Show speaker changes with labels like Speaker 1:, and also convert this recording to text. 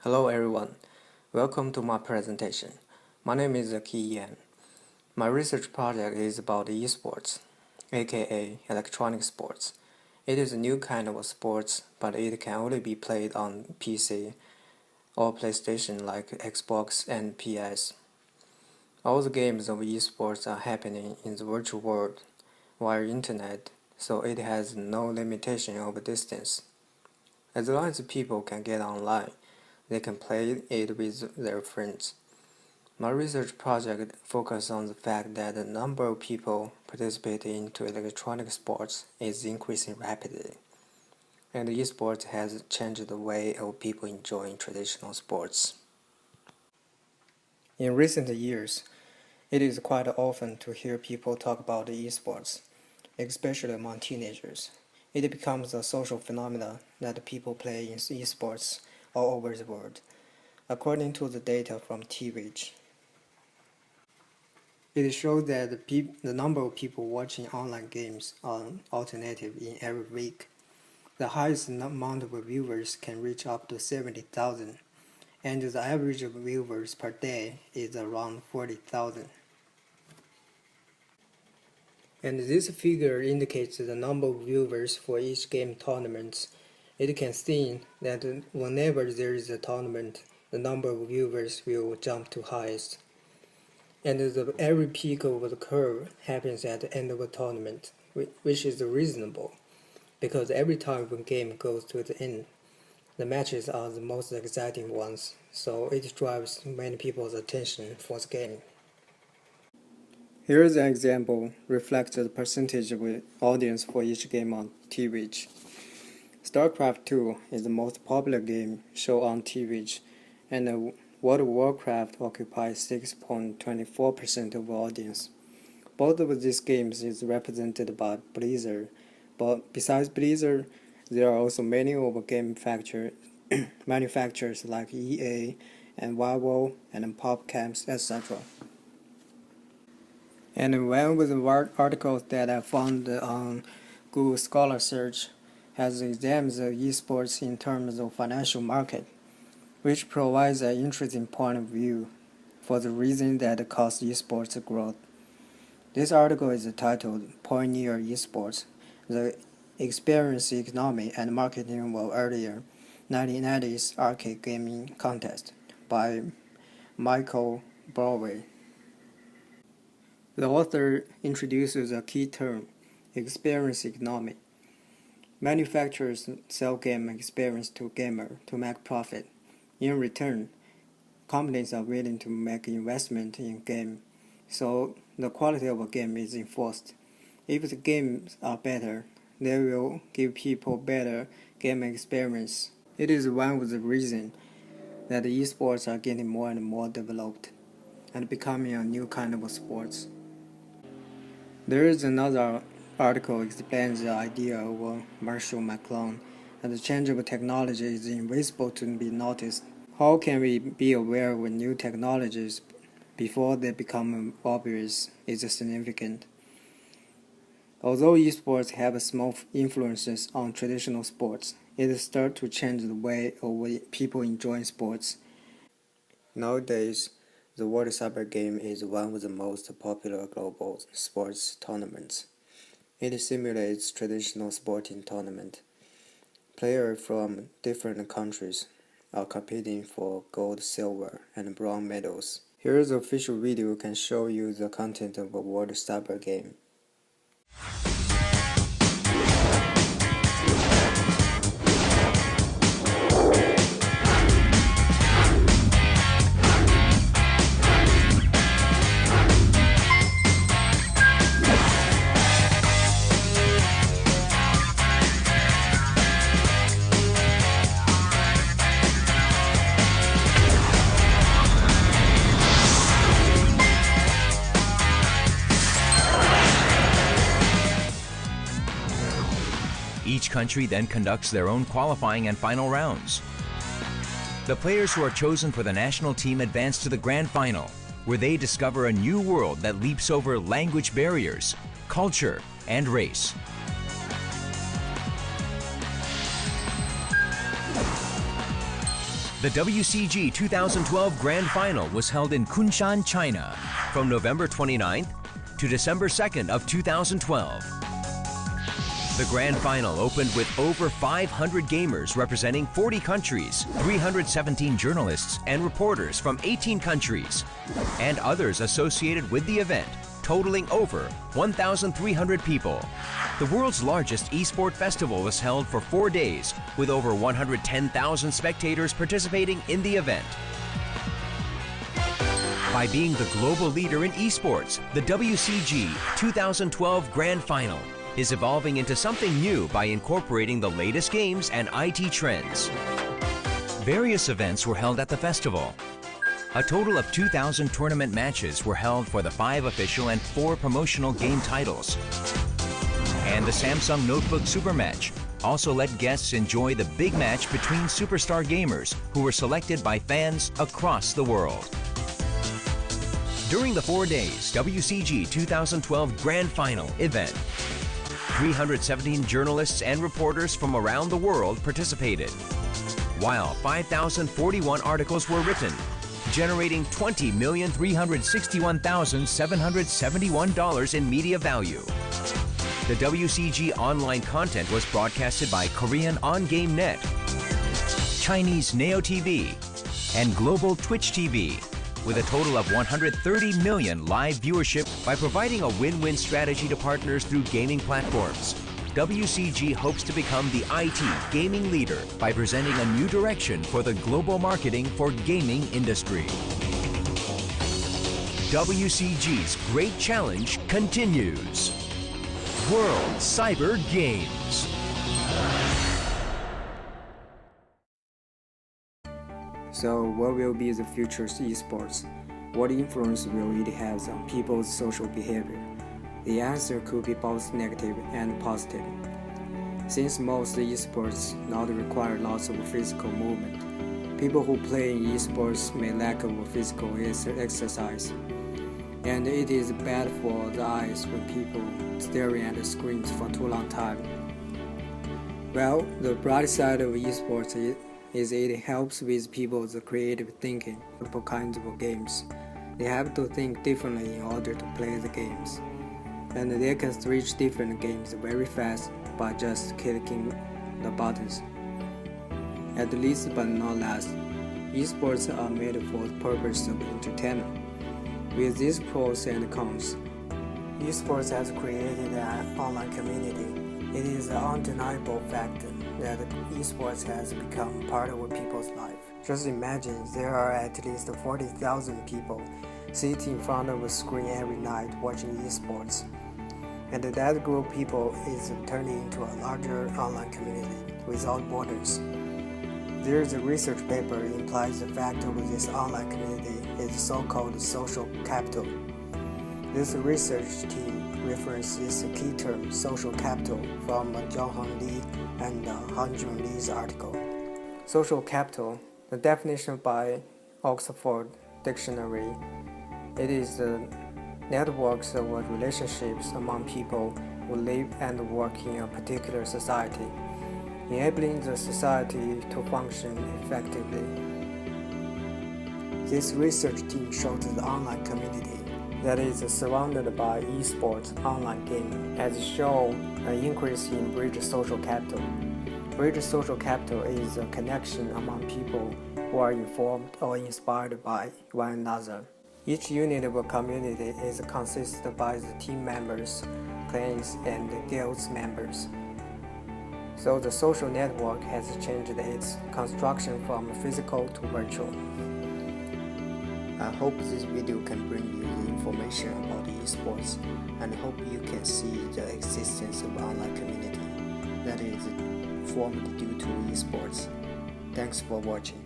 Speaker 1: Hello everyone, welcome to my presentation. My name is Ki Yan. My research project is about esports, aka electronic sports. It is a new kind of sports, but it can only be played on PC or PlayStation like Xbox and PS. All the games of esports are happening in the virtual world via internet, so it has no limitation of distance. As long as people can get online, they can play it with their friends. My research project focuses on the fact that the number of people participating into electronic sports is increasing rapidly, and esports has changed the way of people enjoying traditional sports. In recent years, it is quite often to hear people talk about esports, especially among teenagers. It becomes a social phenomenon that people play in esports all over the world, according to the data from T-Reach. It shows that the number of people watching online games are alternative in every week. The highest amount of viewers can reach up to 70,000, and the average of viewers per day is around 40,000. And this figure indicates the number of viewers for each game tournament. It can see that whenever there is a tournament, the number of viewers will jump to highest. And every peak of the curve happens at the end of a tournament, which is reasonable, because every time a game goes to the end, the matches are the most exciting ones, so it drives many people's attention for the game. Here is an example reflects the percentage of audience for each game on T-Reach. StarCraft 2 is the most popular game shown on T-Reach, and World of Warcraft occupies 6.24% of the audience. Both of these games is represented by Blizzard, but besides Blizzard, there are also many of game manufacturers like EA and Valve and PopCap, etc. And one of the articles that I found on Google Scholar Search has examined the esports in terms of financial market, which provides an interesting point of view for the reason that cause esports growth. This article is titled Pioneer Esports, the Experience Economy and Marketing of Earlier 1990s Arcade Gaming Contest by Michael Broadway. The author introduces a key term, experience economy. Manufacturers sell game experience to gamers to make profit. In return, companies are willing to make investment in game, so the quality of a game is enforced. If the games are better, they will give people better game experience. It is one of the reasons that esports are getting more and more developed and becoming a new kind of sports. There is another article explains the idea of Marshall McLuhan that the change of technology is invisible to be noticed. How can we be aware of new technologies before they become obvious is significant. Although esports have small influences on traditional sports, it starts to change the way of people enjoy sports. Nowadays, the World Cyber Game is one of the most popular global sports tournaments. It simulates traditional sporting tournament. Players from different countries are competing for gold, silver, and bronze medals. Here's the official video can show you the content of a World Cyber Game.
Speaker 2: Each country then conducts their own qualifying and final rounds. The players who are chosen for the national team advance to the grand final, where they discover a new world that leaps over language barriers, culture, and race. The WCG 2012 Grand Final was held in Kunshan, China, from November 29th to December 2nd of 2012. The Grand Final opened with over 500 gamers representing 40 countries, 317 journalists and reporters from 18 countries, and others associated with the event, totaling over 1,300 people. The world's largest eSport festival was held for 4 days, with over 110,000 spectators participating in the event. By being the global leader in esports, the WCG 2012 Grand Final is evolving into something new by incorporating the latest games and IT trends. Various events were held at the festival. A total of 2,000 tournament matches were held for the 5 official and 4 promotional game titles. And the Samsung Notebook Super Match also let guests enjoy the big match between superstar gamers who were selected by fans across the world. During the 4 days WCG 2012 Grand Final event, 317 journalists and reporters from around the world participated, while 5,041 articles were written, generating $20,361,771 in media value. The WCG online content was broadcasted by Korean On-Game Net, Chinese Neo TV, and global Twitch TV, with a total of 130 million live viewership. By providing a win-win strategy to partners through gaming platforms, WCG hopes to become the IT gaming leader by presenting a new direction for the global marketing for gaming industry. WCG's Great Challenge continues. World Cyber Games.
Speaker 1: So what will be the future's esports? What influence will it have on people's social behavior? The answer could be both negative and positive. Since most esports not require lots of physical movement, people who play in esports may lack of physical exercise. And it is bad for the eyes when people staring at the screens for too long time. Well, the bright side of esports is it helps with people's creative thinking, multiple kinds of games. They have to think differently in order to play the games. And they can switch different games very fast by just clicking the buttons. At least but not last, esports are made for the purpose of entertainment. With these pros and cons, esports has created an online community. It is an undeniable fact that esports has become part of people's life. Just imagine there are at least 40,000 people sitting in front of a screen every night watching esports. And that group of people is turning into a larger online community without borders. There is a research paper implies the fact of this online community is so-called social capital. This research team references the key term social capital from Jonghong Li and Hanjun Li's article. Social capital, the definition by Oxford Dictionary, it is the networks of relationships among people who live and work in a particular society, enabling the society to function effectively. This research team showed the online community that is surrounded by esports online gaming has shown an increase in bridge social capital. Bridge social capital is a connection among people who are informed or inspired by one another. Each unit of a community is consisted by the team members, clans, and guilds members. So the social network has changed its construction from physical to virtual. I hope this video can bring you the information about esports, and hope you can see the existence of online community that is formed due to esports. Thanks for watching.